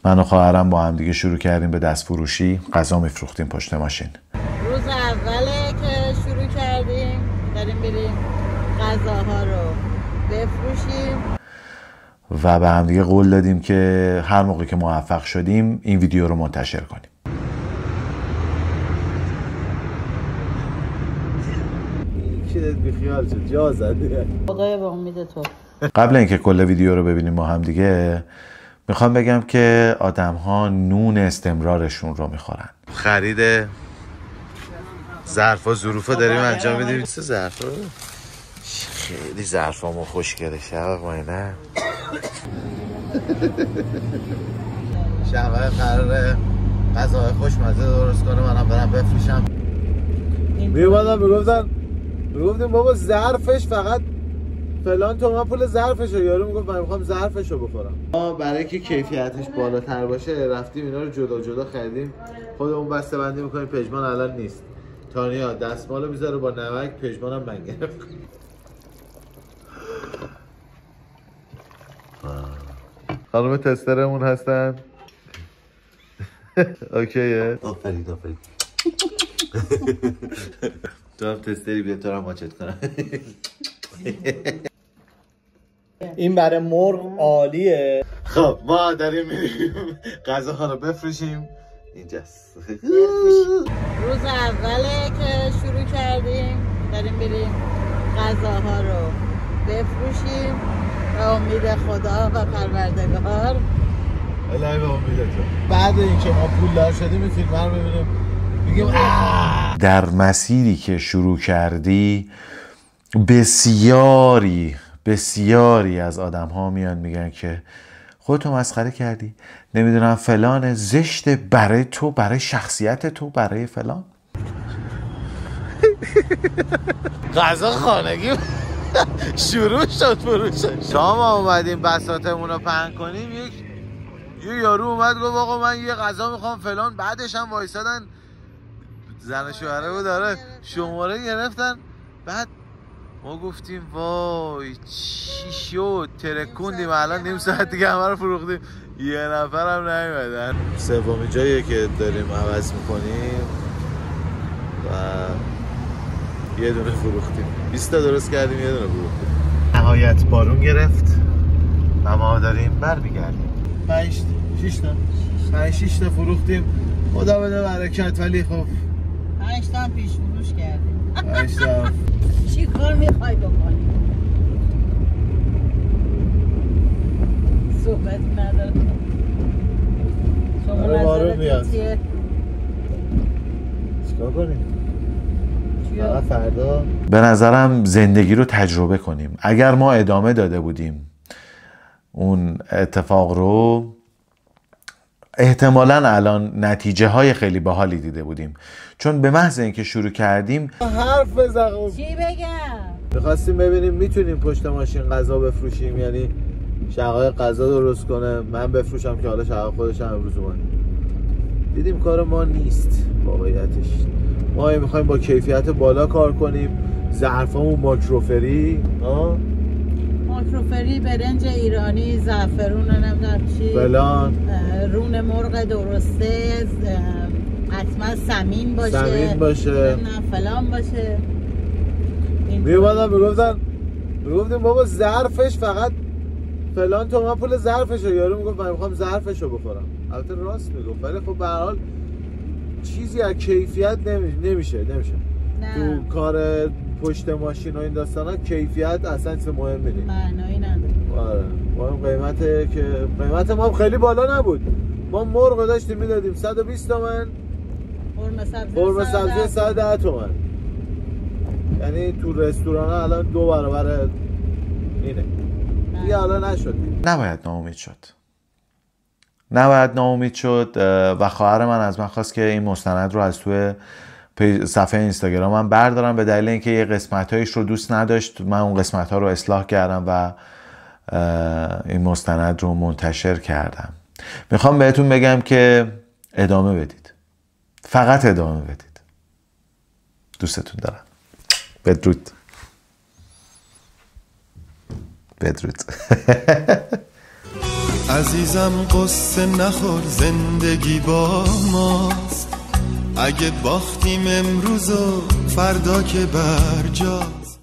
من و خواهرم با هم دیگه شروع کردیم به دست فروشی، غذا میفروختیم پشت ماشین. روز اوله که شروع کردیم داریم بریم غذاها رو بفروشیم و به هم دیگه قول دادیم که هر موقع که موفق شدیم این ویدیو رو منتشر کنیم. بیخیال شد جا زده. خدای به امید تو. قبل اینکه کل ویدیو رو ببینیم با هم دیگه میخوام بگم که آدم ها نون استمرارشون رو میخورن. خرید ظرف و ظروفا داریم انجام میدیم. چه ظرفا؟ خیلی ظرفامو خوشگله شب ما نه. شب قراره غذای خوشمزه درست کنه منم برم بفروشم. میگفتم بابا ظرفش فقط فلان تومن پول ظرفشو. یارو میگفت من میخوام ظرفشو بخورم. ما برای که کیفیتش بالاتر باشه رفتیم اینا رو جدا جدا خریدیم، خودمون بسته بندی میکنیم. پژمان الان نیست، تانیا دستمالو میذاره با نمک، پژمانم من گرفت. خانم تسترمون هستن. اوکیه. آفرین. تو هم تستری بیا تو رو ماچت کنم. این برای مرغ عالیه. خب ما داریم میریم غذاها رو بفروشیم. اینجاست. روز اوله که شروع کردیم داریم بریم غذاها رو بفروشیم به امید خدا و پروردگار. الهی به امید تو. بعد اینکه ما پولدار شدیم این فیلم رو ببینیم میگیم در مسیری که شروع کردی بسیاری از آدم ها میان میگن که خودتو مسخره کردی، نمیدونم فلان زشت برای تو، برای شخصیت تو، برای فلان. غذا خانگی شروع شد فروشش. شام اومدیم بساطمون رو پهن کنیم، یه یارو اومد گفت آقا من یه غذا میخوام فلان. بعدش هم وایسادن زن شوهره بود داره شماره گرفتن. بعد ما گفتیم وای چی شد، ترکوندیم. الان نیم ساعت دیگه همه رو فروختیم، یه نفر هم نیومدن. سومی جاییه که داریم عوض میکنیم و یه دونه فروختیم. 20 تا درست کردیم یه دونه فروختیم. نهایت بارون گرفت و ما داریم برمیگردیم. 5-6 تا فروختیم. خدا بده برکت. ولی خب 5 تا پیش فروش کردیم. 5 تا چی کار میخوای بکنی؟ صحبتی نداره. شما نظرت چیه؟ چیکار کنیم؟ فردا به نظرم زندگی رو تجربه کنیم. اگر ما ادامه داده بودیم اون اتفاق رو احتمالاً الان نتیجه های خیلی باحالی دیده بودیم، چون به محض اینکه شروع کردیم حرف بزنم. چی بگم؟ میخواستیم ببینیم میتونیم پشت ماشین غذا بفروشیم، یعنی شقایق غذا درست کنه من بفروشم که حالا شقایق خودش هم امروز اومد. دیدیم کار ما نیست واقعیتش. ما میخوایم با کیفیت بالا کار کنیم. ظرفامون ماکروفری، ماکروفری، برنج ایرانی، زعفرون، نمیدونم چی فلان، رون مرغ درسته، حتما سمین باشه، نه فلان باشه. میگفتیم بابا ظرفش فقط فلان تومن پول ظرفشو. یارو میگفت من میخوام ظرفشو بخورم. البته راست میگفت، ولی خب به هر حال چیزی از کیفیت نمیشه. نه. تو کار پشت ماشین و این داستانا کیفیت اصلا چیز مهمی نیست. معنایی نداره. آره. قیمت ما خیلی بالا نبود. ما مرغ داشتیم میدادیم 120 تومن، قرمه سبزی 110 تومن. یعنی تو رستوران ها الان 2 برابر اینه. دیگه حالا نشد. نباید ناامید شد و خواهر من از من خواست که این مستند رو از توی صفحه اینستاگرامم بردارم به دلیل اینکه یه قسمت‌هایش رو دوست نداشت. من اون قسمت‌ها رو اصلاح کردم و این مستند رو منتشر کردم. میخوام بهتون بگم که ادامه بدید، فقط ادامه بدید. دوستتون دارم. بدرود. عزیزم قصه نخور، زندگی با ماست. اگه باختیم امروز و فردا که برجاست.